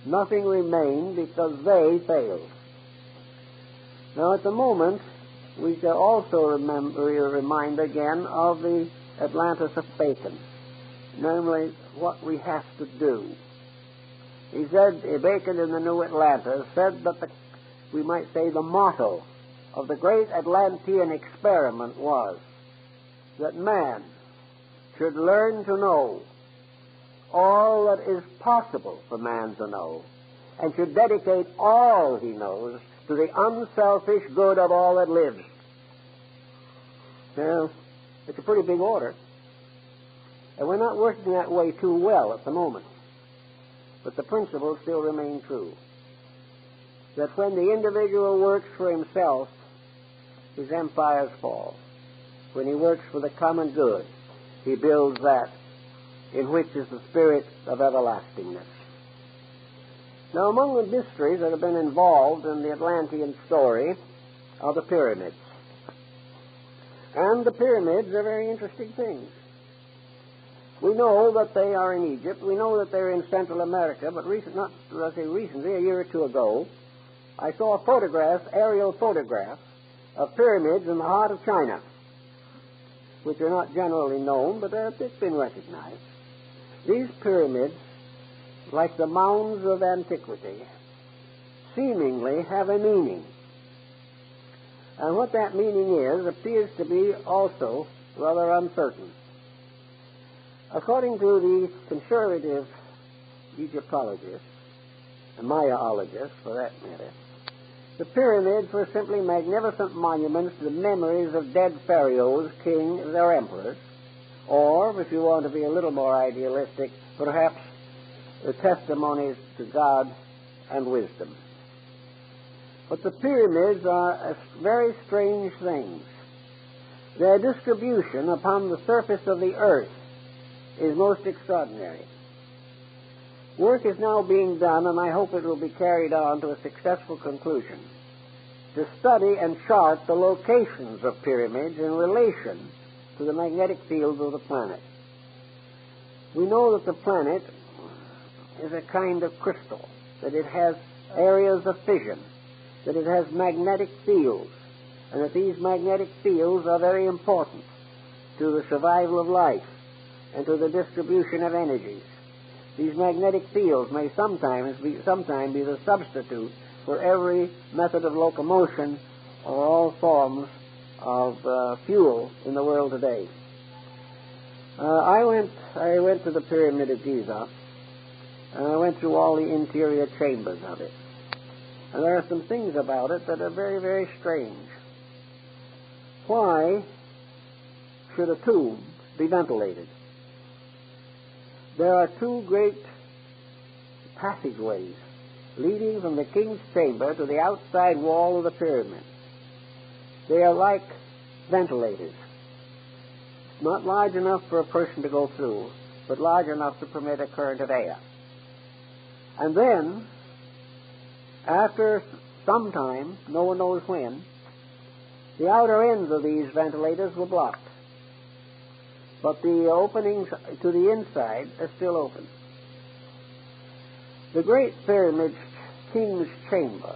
Nothing remained because they failed. Now, at the moment, we shall also remind again of the Atlantis of Bacon, namely what we have to do. He said, Bacon in the New Atlantis said that we might say the motto of the great Atlantean experiment was that man should learn to know all that is possible for man to know, and should dedicate all he knows to the unselfish good of all that lives. Now, it's a pretty big order, and we're not working that way too well at the moment. But the principle still remains true, that when the individual works for himself, his empires fall. When he works for the common good, he builds that in which is the spirit of everlastingness. Now, among the mysteries that have been involved in the Atlantean story are the pyramids. And the pyramids are very interesting things. We know that they are in Egypt. We know that they're in Central America, but recently, a year or two ago, I saw a photograph, aerial photograph, of pyramids in the heart of China, which are not generally known, but it's been recognized. These pyramids, like the mounds of antiquity, seemingly have a meaning. And what that meaning is appears to be also rather uncertain. According to the conservative Egyptologists, and Mayaologists for that matter, the pyramids were simply magnificent monuments to the memories of dead pharaohs, kings, or emperors, or, if you want to be a little more idealistic, perhaps the testimonies to God and wisdom. But the pyramids are very strange things. Their distribution upon the surface of the earth is most extraordinary. Work is now being done, and I hope it will be carried on to a successful conclusion, to study and chart the locations of pyramids in relation to the magnetic fields of the planet. We know that the planet is a kind of crystal, that it has areas of fission, that it has magnetic fields, and that these magnetic fields are very important to the survival of life and to the distribution of energies. These magnetic fields may sometime be the substitute for every method of locomotion or all forms of fuel in the world today. I went to the Pyramid of Giza, and I went through all the interior chambers of it. And there are some things about it that are very, very strange. Why should a tomb be ventilated? There are two great passageways leading from the king's chamber to the outside wall of the pyramid. They are like ventilators, not large enough for a person to go through, but large enough to permit a current of air. And then, after some time, no one knows when, the outer ends of these ventilators were blocked, but the openings to the inside are still open. The Great Pyramid King's Chamber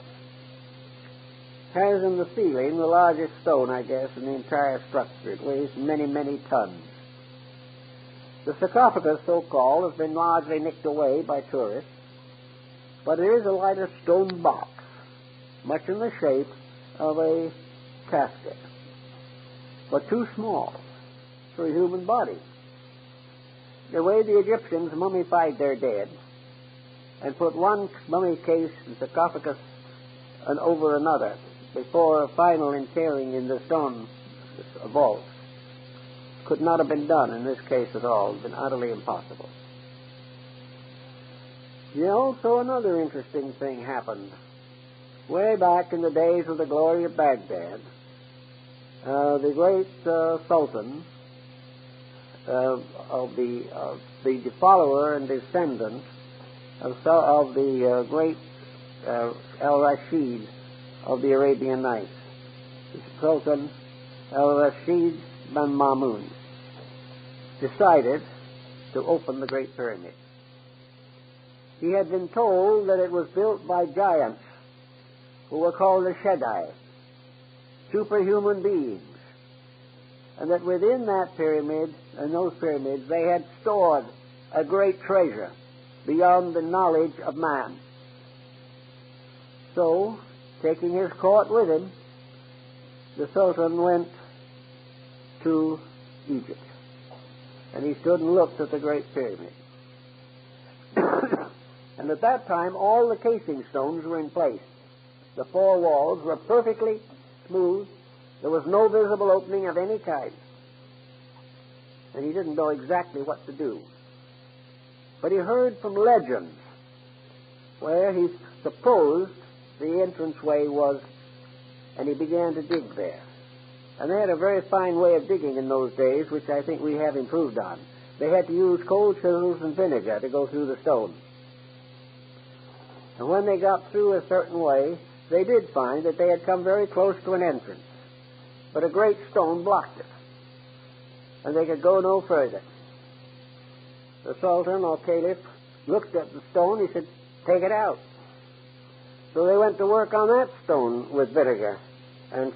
has in the ceiling the largest stone, I guess, in the entire structure. It weighs many, many tons. The sarcophagus, so-called, has been largely nicked away by tourists, but there is a lighter stone box, much in the shape of a casket, but too small for a human body. The way the Egyptians mummified their dead and put one mummy case and sarcophagus over another before a final interring in the stone vault could not have been done in this case at all. It would have been utterly impossible. Also, another interesting thing happened. Way back in the days of the glory of Baghdad, the great Sultan of the follower and descendant of the great Al-Rashid of the Arabian Nights, the Sultan Al-Rashid bin Mamun, decided to open the Great Pyramid. he had been told that it was built by giants who were called the Shaddai, superhuman beings, and that within that pyramid, and those pyramids, they had stored a great treasure beyond the knowledge of man. So, taking his court with him, the Sultan went to Egypt, and he stood and looked at the Great Pyramid. And at that time, all the casing stones were in place. The four walls were perfectly smooth. There was no visible opening of any kind. And he didn't know exactly what to do. But he heard from legends where he supposed the entranceway was, and he began to dig there. And they had a very fine way of digging in those days, which I think we have improved on. They had to use cold chisels and vinegar to go through the stone. And when they got through a certain way, they did find that they had come very close to an entrance. But a great stone blocked it, and they could go no further. The Sultan or Caliph looked at the stone. He said, "Take it out." So they went to work on that stone with vinegar and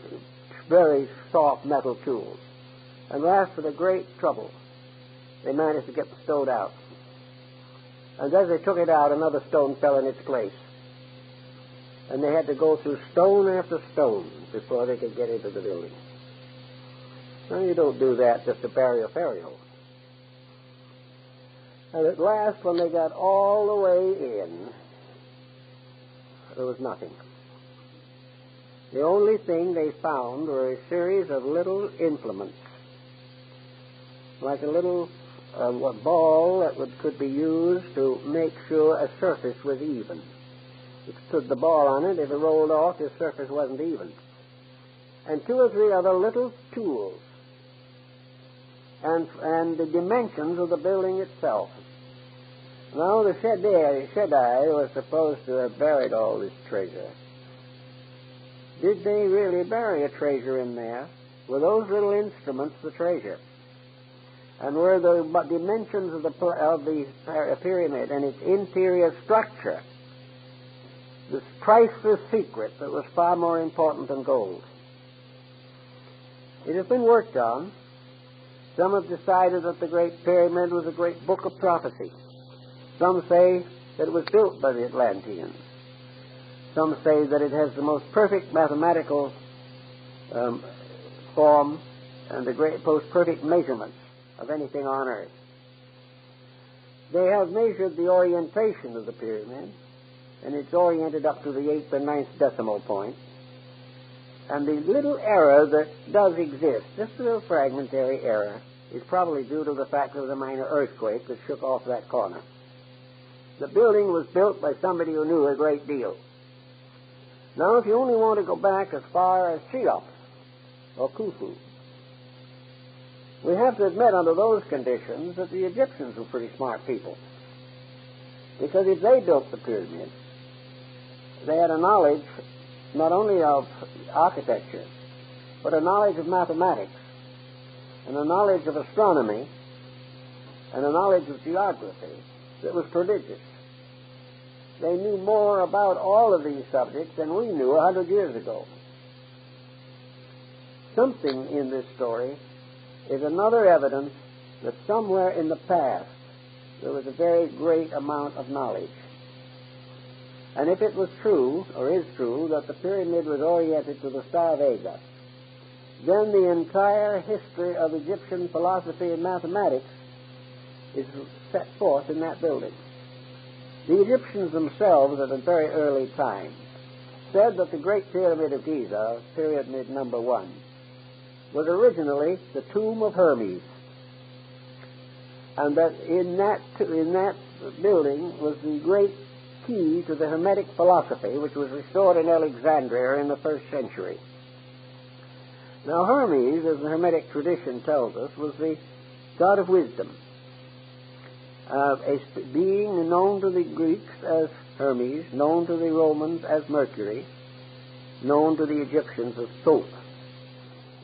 very soft metal tools. And last, with a great trouble, they managed to get the stone out. And as they took it out, another stone fell in its place. And they had to go through stone after stone before they could get into the building. Now, you don't do that just to bury a fairy hole. And at last, when they got all the way in, there was nothing. The only thing they found were a series of little implements, like a little ball that could be used to make sure a surface was even. If you put the ball on it, if it rolled off, the surface wasn't even. And two or three other little tools, and the dimensions of the building itself. Now, the Shaddai was supposed to have buried all this treasure. Did they really bury a treasure in there? Were those little instruments the treasure? And were the dimensions of the pyramid and its interior structure this priceless secret that was far more important than gold? It has been worked on. Some have decided that the Great Pyramid was a great book of prophecy. Some say that it was built by the Atlanteans. Some say that it has the most perfect mathematical form and the most perfect measurements of anything on earth. They have measured the orientation of the pyramid, and it's oriented up to the 8th or 9th decimal point. And the little error that does exist, just a little fragmentary error, is probably due to the fact there was a minor earthquake that shook off that corner. The building was built by somebody who knew a great deal. Now, if you only want to go back as far as Cheops or Khufu, we have to admit under those conditions that the Egyptians were pretty smart people. Because if they built the pyramid, they had a knowledge not only of architecture, but a knowledge of mathematics, and a knowledge of astronomy, and a knowledge of geography that was prodigious. They knew more about all of these subjects than we knew 100 years ago. Something in this story is another evidence that somewhere in the past there was a very great amount of knowledge. And if it was true, or is true, that the pyramid was oriented to the Star Vega, then the entire history of Egyptian philosophy and mathematics is set forth in that building. The Egyptians themselves, at a very early time, said that the Great Pyramid of Giza, Pyramid number 1, was originally the tomb of Hermes, and that in that building was the great key to the Hermetic philosophy, which was restored in Alexandria in the 1st century. Now, Hermes, as the Hermetic tradition tells us, was the god of wisdom, a being known to the Greeks as Hermes, known to the Romans as Mercury, known to the Egyptians as Thoth,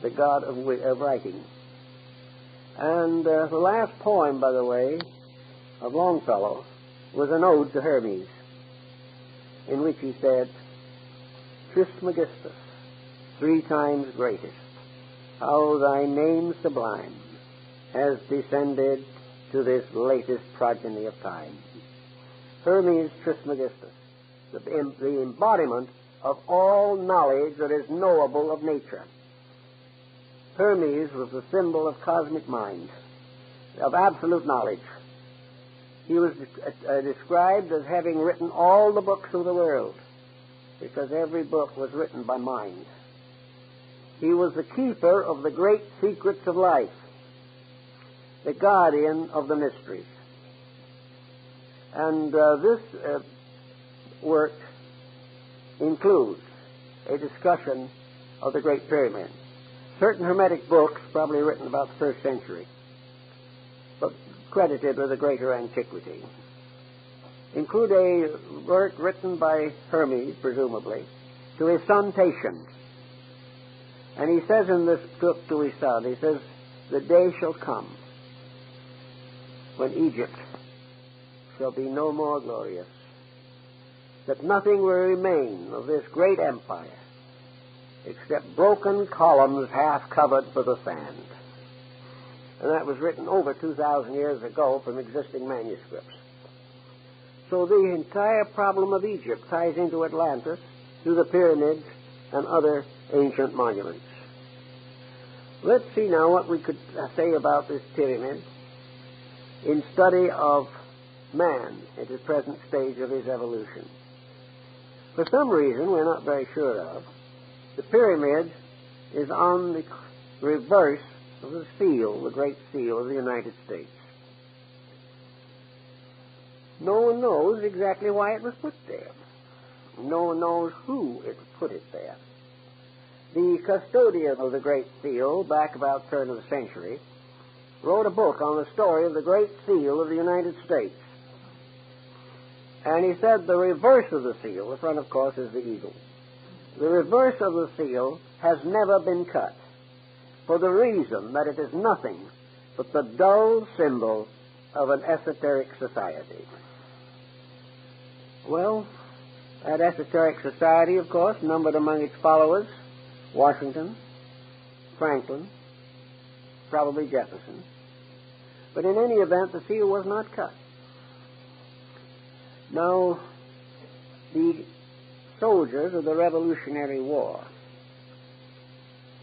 the god of writing. And the last poem, by the way, of Longfellow was an ode to Hermes, in which he said, Trismegistus, 3 times greatest, how thy name sublime has descended to this latest progeny of time. Hermes Trismegistus, the embodiment of all knowledge that is knowable of nature. Hermes was the symbol of cosmic mind, of absolute knowledge. He was described as having written all the books of the world, because every book was written by mind. He was the keeper of the great secrets of life, the guardian of the mysteries. And this work includes a discussion of the Great Pyramid. Certain Hermetic books, probably written about the 1st century, but credited with a greater antiquity, include a work written by Hermes, presumably, to his son Tatian. And he says in this book to his son, he says, the day shall come when Egypt shall be no more glorious, that nothing will remain of this great empire except broken columns half covered with the sand. And that was written over 2,000 years ago from existing manuscripts. So the entire problem of Egypt ties into Atlantis, to the pyramids, and other ancient monuments. Let's see now what we could say about this pyramid in study of man at the present stage of his evolution. For some reason we're not very sure of, the pyramid is on the reverse of the seal, the Great Seal of the United States. No one knows exactly why it was put there. No one knows who put it there. The custodian of the Great Seal, back about the turn of the century, wrote a book on the story of the Great Seal of the United States. And he said the reverse of the seal, the front, of course, is the eagle. The reverse of the seal has never been cut, for the reason that it is nothing but the dull symbol of an esoteric society. Well, that esoteric society, of course, numbered among its followers Washington, Franklin, probably Jefferson. But in any event, the seal was not cut. Now, the soldiers of the Revolutionary War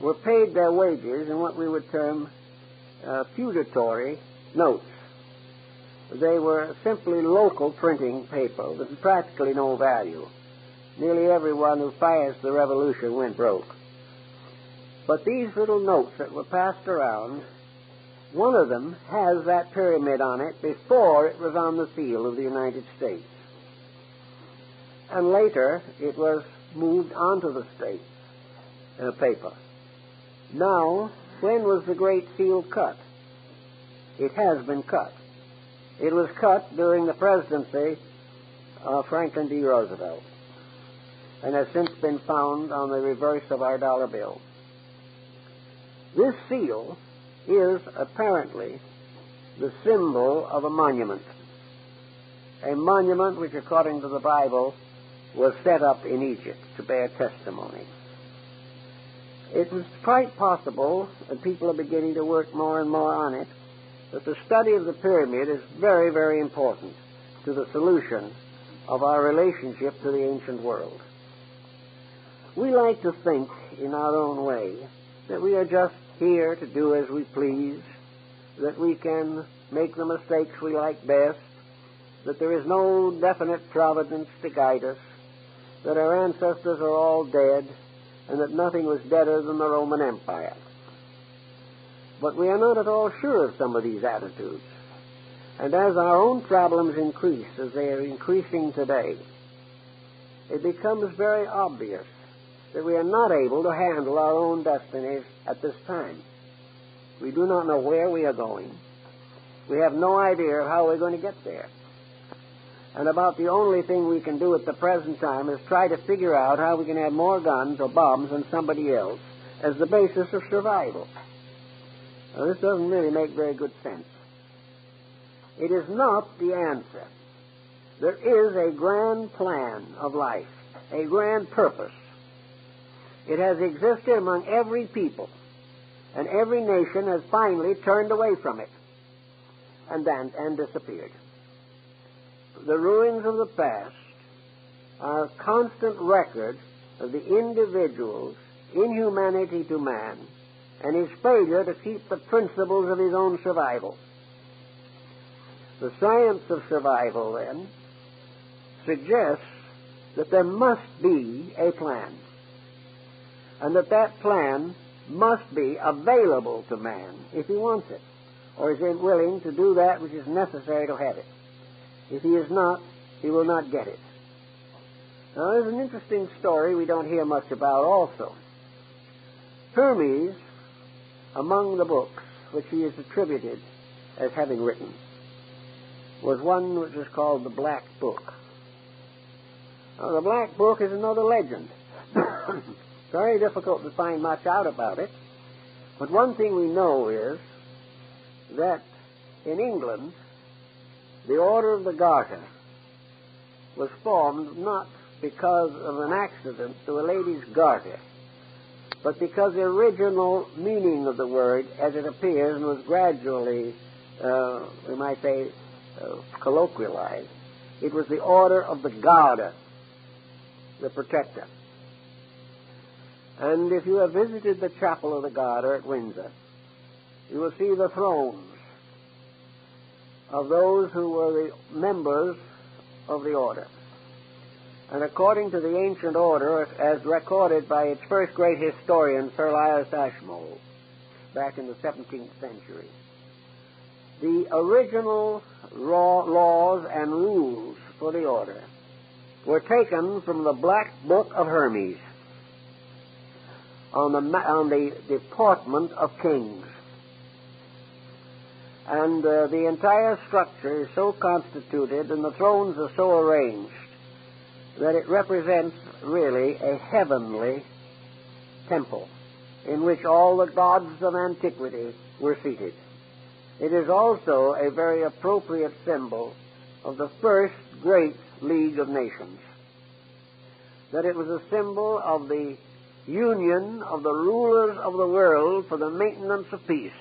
were paid their wages in what we would term feudatory notes. They were simply local printing paper with practically no value. Nearly everyone who financed the revolution went broke. But these little notes that were passed around, one of them has that pyramid on it before it was on the seal of the United States. And later it was moved onto the state paper. Now, when was the Great Seal cut? It has been cut. It was cut during the presidency of Franklin D. Roosevelt and has since been found on the reverse of our dollar bill. This seal is apparently the symbol of a monument which, according to the Bible, was set up in Egypt to bear testimony. It was quite possible, and people are beginning to work more and more on it, that the study of the pyramid is very, very important to the solution of our relationship to the ancient world. We like to think in our own way that we are just here to do as we please, that we can make the mistakes we like best, that there is no definite providence to guide us, that our ancestors are all dead, and that nothing was deader than the Roman Empire. But we are not at all sure of some of these attitudes. And as our own problems increase, as they are increasing today, it becomes very obvious that we are not able to handle our own destinies at this time. We do not know where we are going. We have no idea of how we're going to get there. And about the only thing we can do at the present time is try to figure out how we can have more guns or bombs than somebody else as the basis of survival. Now, this doesn't really make very good sense. It is not the answer there is a grand plan of life, a grand purpose. It has existed among every people, and every nation has finally turned away from it and disappeared. The ruins of the past are a constant record of the individual's inhumanity to man and his failure to keep the principles of his own survival. The science of survival, then, suggests that there must be a plan, and that plan must be available to man if he wants it, or is willing to do that which is necessary to have it. If he is not, he will not get it. Now, there's an interesting story we don't hear much about also. Hermes, among the books which he is attributed as having written, was one which is called the Black Book. Now, the Black Book is another legend. It's very difficult to find much out about it, but one thing we know is that in England, the Order of the Garter was formed not because of an accident to a lady's garter, but because the original meaning of the word, as it appears and was gradually, we might say, colloquialized, it was the Order of the Garter, the protector. And if you have visited the Chapel of the Garter at Windsor, you will see the thrones of those who were the members of the order. And according to the ancient order, as recorded by its first great historian, Sir Elias Ashmole, back in the 17th century, the original laws and rules for the order were taken from the Black Book of Hermes on the deportment of kings. And the entire structure is so constituted and the thrones are so arranged that it represents really a heavenly temple in which all the gods of antiquity were seated. It is also a very appropriate symbol of the first great League of Nations, that it was a symbol of the union of the rulers of the world for the maintenance of peace.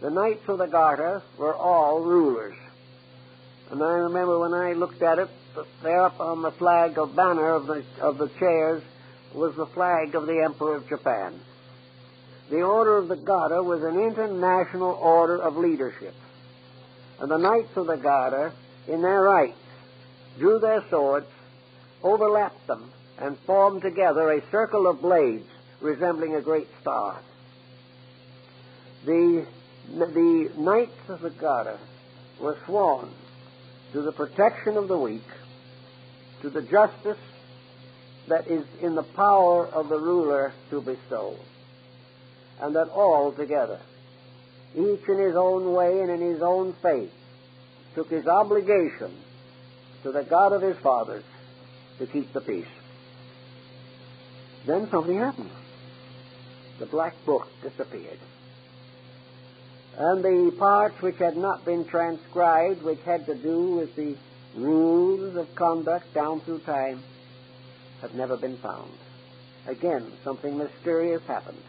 The Knights of the Garter were all rulers. And I remember when I looked at it, there up on the flag of banner of the chairs was the flag of the Emperor of Japan. The Order of the Garter was an international order of leadership. And the Knights of the Garter, in their rights, drew their swords, overlapped them, and formed together a circle of blades resembling a great star. The Knights of the Garter were sworn to the protection of the weak, to the justice that is in the power of the ruler to bestow, and that all together, each in his own way and in his own faith, took his obligation to the God of his fathers to keep the peace. Then something happened. The Black Book disappeared. And the parts which had not been transcribed, which had to do with the rules of conduct down through time, have never been found. Again, something mysterious happened.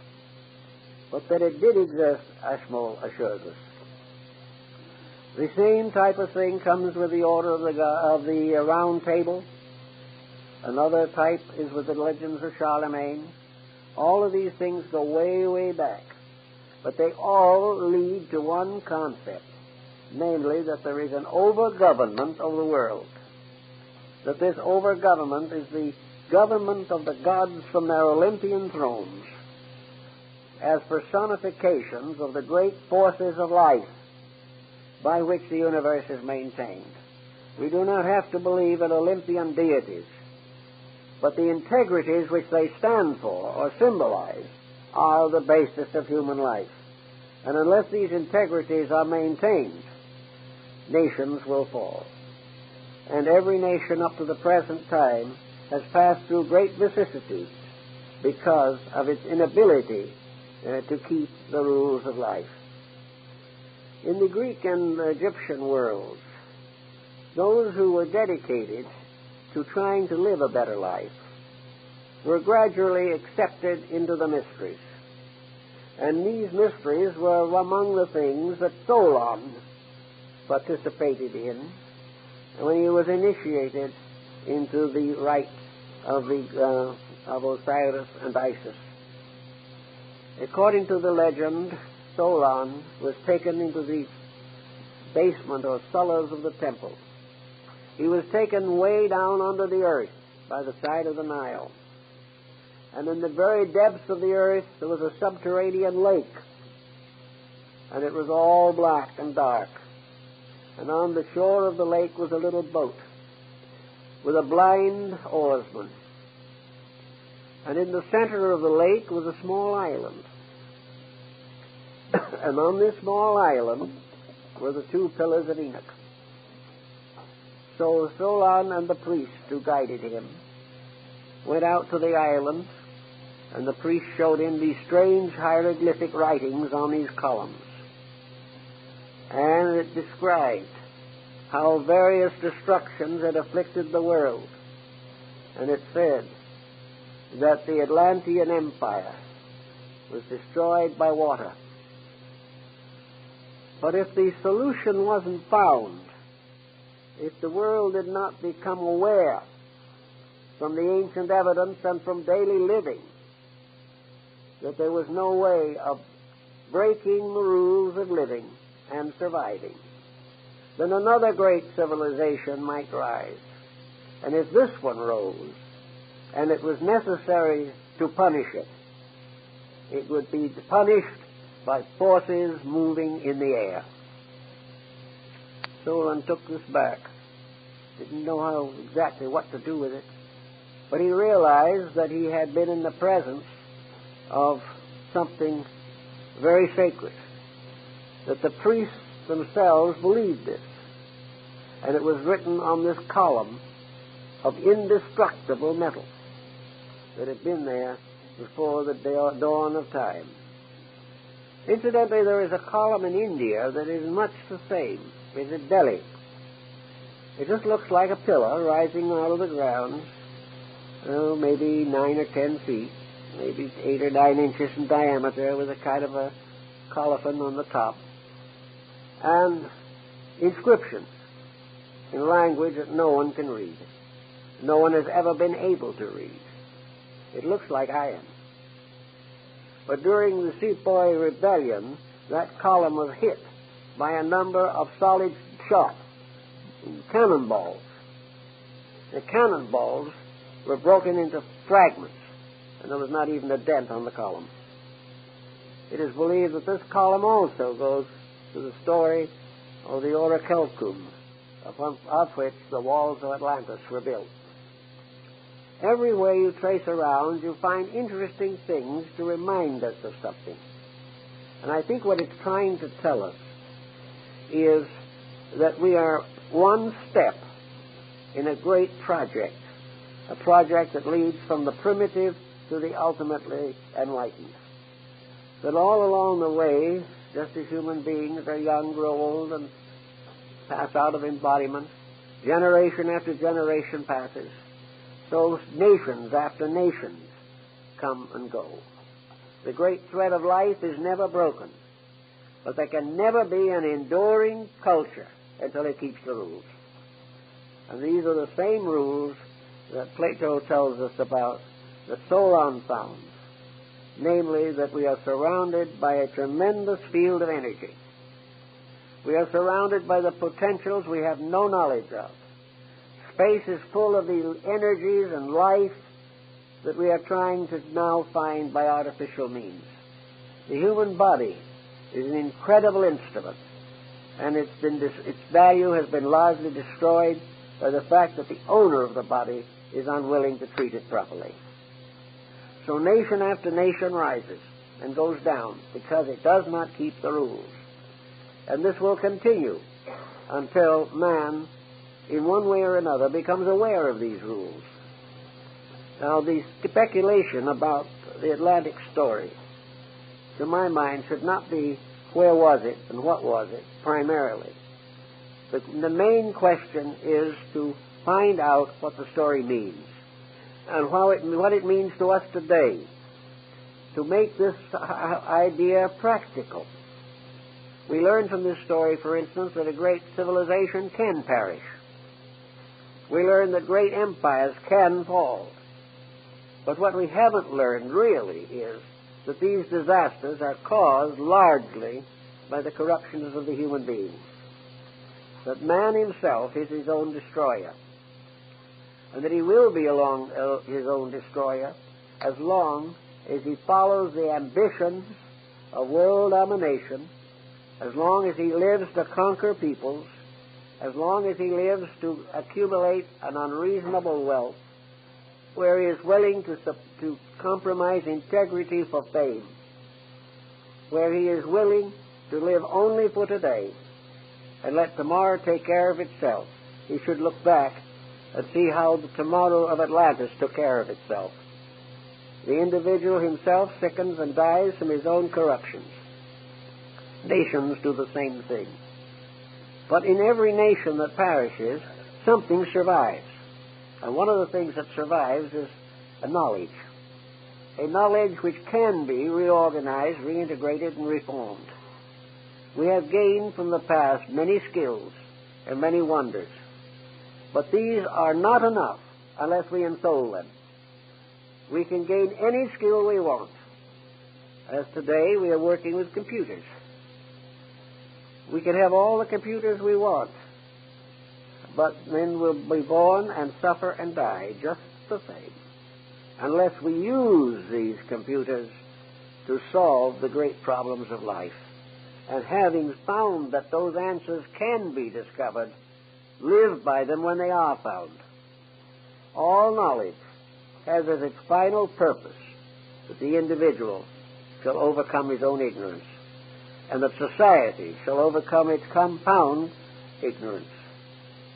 But that it did exist, Ashmole assures us. The same type of thing comes with the Order of the Round Table. Another type is with the legends of Charlemagne. All of these things go way, way back. But they all lead to one concept, namely that there is an over-government of the world. That this over-government is the government of the gods from their Olympian thrones as personifications of the great forces of life by which the universe is maintained. We do not have to believe in Olympian deities, but the integrities which they stand for or symbolize are the basis of human life. And unless these integrities are maintained, nations will fall. And every nation up to the present time has passed through great vicissitudes because of its inability to keep the rules of life. In the Greek and Egyptian worlds, those who were dedicated to trying to live a better life were gradually accepted into the mysteries. And these mysteries were among the things that Solon participated in when he was initiated into the rites of Osiris and Isis. According to the legend, Solon was taken into the basement or cellars of the temple. He was taken way down under the earth by the side of the Nile. And in the very depths of the earth there was a subterranean lake. And it was all black and dark. And on the shore of the lake was a little boat with a blind oarsman. And in the center of the lake was a small island. And on this small island were the two pillars of Enoch. So Solon and the priest who guided him went out to the island, and the priest showed him these strange hieroglyphic writings on these columns. And it described how various destructions had afflicted the world. And it said that the Atlantean Empire was destroyed by water. But if the solution wasn't found, if the world did not become aware from the ancient evidence and from daily living that there was no way of breaking the rules of living and surviving, then another great civilization might rise. And if this one rose, and it was necessary to punish it, it would be punished by forces moving in the air. Solon took this back. Didn't know exactly what to do with it. But he realized that he had been in the presence of something very sacred, that the priests themselves believed this. And it was written on this column of indestructible metal that had been there before the dawn of time. Incidentally, there is a column in India that is much the same. It's in Delhi. It just looks like a pillar rising out of the ground, maybe 9 or 10 feet, maybe 8 or 9 inches in diameter, with a kind of a colophon on the top, and inscriptions in language that no one can read. No one has ever been able to read. It looks like iron. But during the Sepoy Rebellion, that column was hit by a number of solid shot, cannonballs. The cannonballs were broken into fragments, and there was not even a dent on the column. It is believed that this column also goes to the story of the Orichalcum, of which the walls of Atlantis were built. Everywhere you trace around, you find interesting things to remind us of something. And I think what it's trying to tell us is that we are one step in a great project, a project that leads from the primitive to the ultimately enlightened. That all along the way, just as human beings are young, grow old, and pass out of embodiment, generation after generation passes, so nations after nations come and go. The great thread of life is never broken, but there can never be an enduring culture until it keeps the rules. And these are the same rules that Plato tells us about, that Solon found, namely that we are surrounded by a tremendous field of energy. We are surrounded by the potentials we have no knowledge of. Space is full of the energies and life that we are trying to now find by artificial means. The human body is an incredible instrument, and its value has been largely destroyed by the fact that the owner of the body is unwilling to treat it properly. So nation after nation rises and goes down because it does not keep the rules. And this will continue until man, in one way or another, becomes aware of these rules. Now, the speculation about the Atlantic story, to my mind, should not be where was it and what was it, primarily. The main question is to find out what the story means and what it means to us today, to make this idea practical. We learn from this story, for instance, that a great civilization can perish. We learn that great empires can fall. But what we haven't learned really is that these disasters are caused largely by the corruptions of the human beings. That man himself is his own destroyer, and that he will be his own destroyer as long as he follows the ambitions of world domination, as long as he lives to conquer peoples, as long as he lives to accumulate an unreasonable wealth, where he is willing to compromise integrity for fame, where he is willing to live only for today and let tomorrow take care of itself. He should look back and see how the tomorrow of Atlantis took care of itself. The individual himself sickens and dies from his own corruptions. Nations do the same thing. But in every nation that perishes, something survives. And one of the things that survives is a knowledge which can be reorganized, reintegrated, and reformed. We have gained from the past many skills and many wonders, but these are not enough unless we ensoul them. We can gain any skill we want. As today we are working with computers. We can have all the computers we want, but then we'll be born and suffer and die just the same, unless we use these computers to solve the great problems of life. And having found that those answers can be discovered, live by them when they are found. All knowledge has as its final purpose that the individual shall overcome his own ignorance, and that society shall overcome its compound ignorance.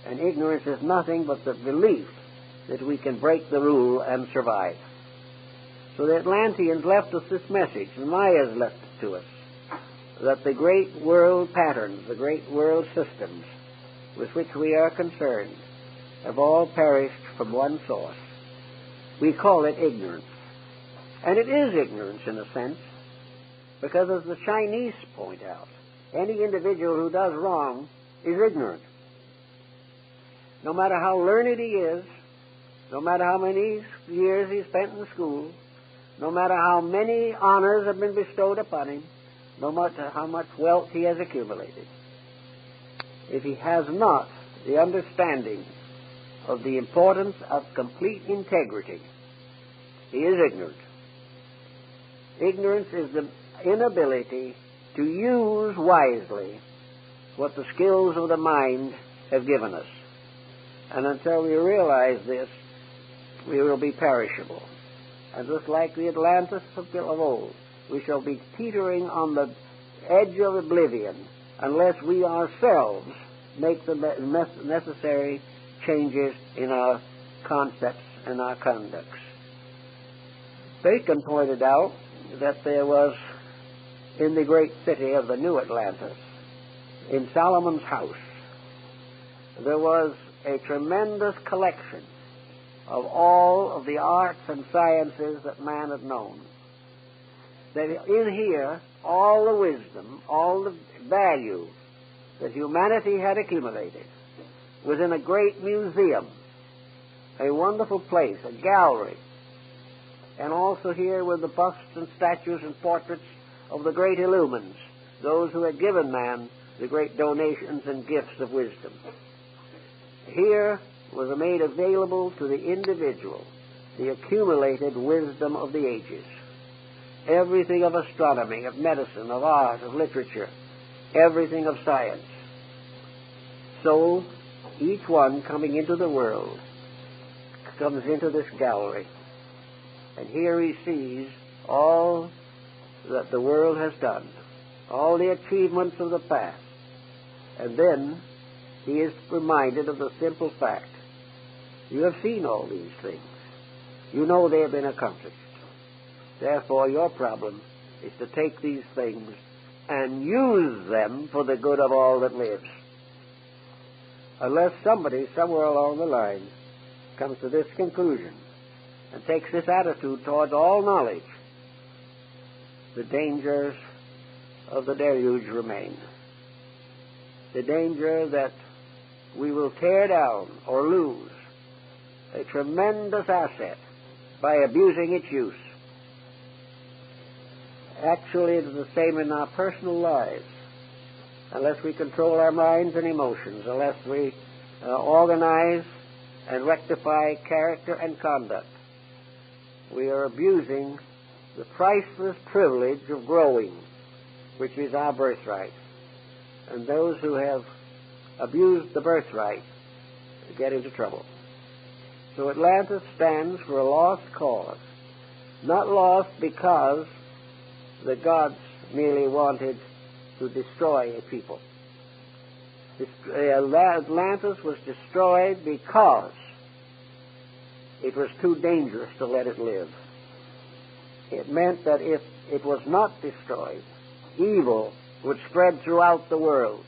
And ignorance is nothing but the belief that we can break the rule and survive. So the Atlanteans left us this message, and Maya's left it to us, that the great world patterns, the great world systems with which we are concerned have all perished from one source. We call it ignorance. And it is ignorance in a sense, because as the Chinese point out, any individual who does wrong is ignorant. No matter how learned he is, no matter how many years he spent in school, no matter how many honors have been bestowed upon him, no matter how much wealth he has accumulated, if he has not the understanding of the importance of complete integrity, he is ignorant. Ignorance is the inability to use wisely what the skills of the mind have given us. And until we realize this, we will be perishable. And just like the Atlantis of old, we shall be teetering on the edge of oblivion unless we ourselves make the necessary changes in our concepts and our conducts. Bacon pointed out that there was, in the great city of the New Atlantis, in Solomon's house, there was a tremendous collection of all of the arts and sciences that man had known. That in here, all the wisdom, all the value that humanity had accumulated was in a great museum, a wonderful place, a gallery. And also here were the busts and statues and portraits of the great illumines, those who had given man the great donations and gifts of wisdom. Here was made available to the individual the accumulated wisdom of the ages. Everything of astronomy, of medicine, of art, of literature, everything of science. So each one coming into the world comes into this gallery, and here he sees all that the world has done, all the achievements of the past, and then he is reminded of the simple fact: you have seen all these things. You know they have been accomplished. Therefore, your problem is to take these things and use them for the good of all that lives. unless somebody somewhere along the line comes to this conclusion and takes this attitude towards all knowledge, the dangers of the deluge remain. The danger that we will tear down or lose a tremendous asset by abusing its use. Actually, it is the same in our personal lives. Unless we control our minds and emotions, unless we organize and rectify character and conduct, we are abusing the priceless privilege of growing, which is our birthright. And those who have abused the birthright get into trouble. So Atlantis stands for a lost cause. Not lost because the gods merely wanted to destroy a people. Atlantis was destroyed because it was too dangerous to let it live. It meant that if it was not destroyed, evil would spread throughout the world,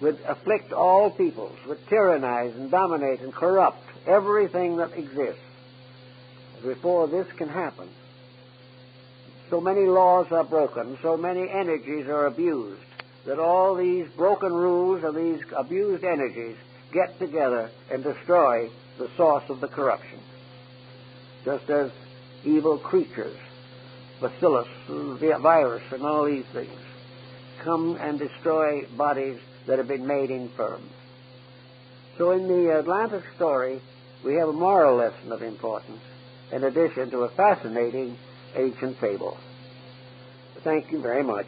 would afflict all peoples, would tyrannize and dominate and corrupt everything that exists. Before this can happen, so many laws are broken, so many energies are abused, that all these broken rules and these abused energies get together and destroy the source of the corruption. Just as evil creatures, bacillus, the virus, and all these things, come and destroy bodies that have been made infirm. So in the Atlantis story, we have a moral lesson of importance, in addition to a fascinating ancient fable. Thank you very much.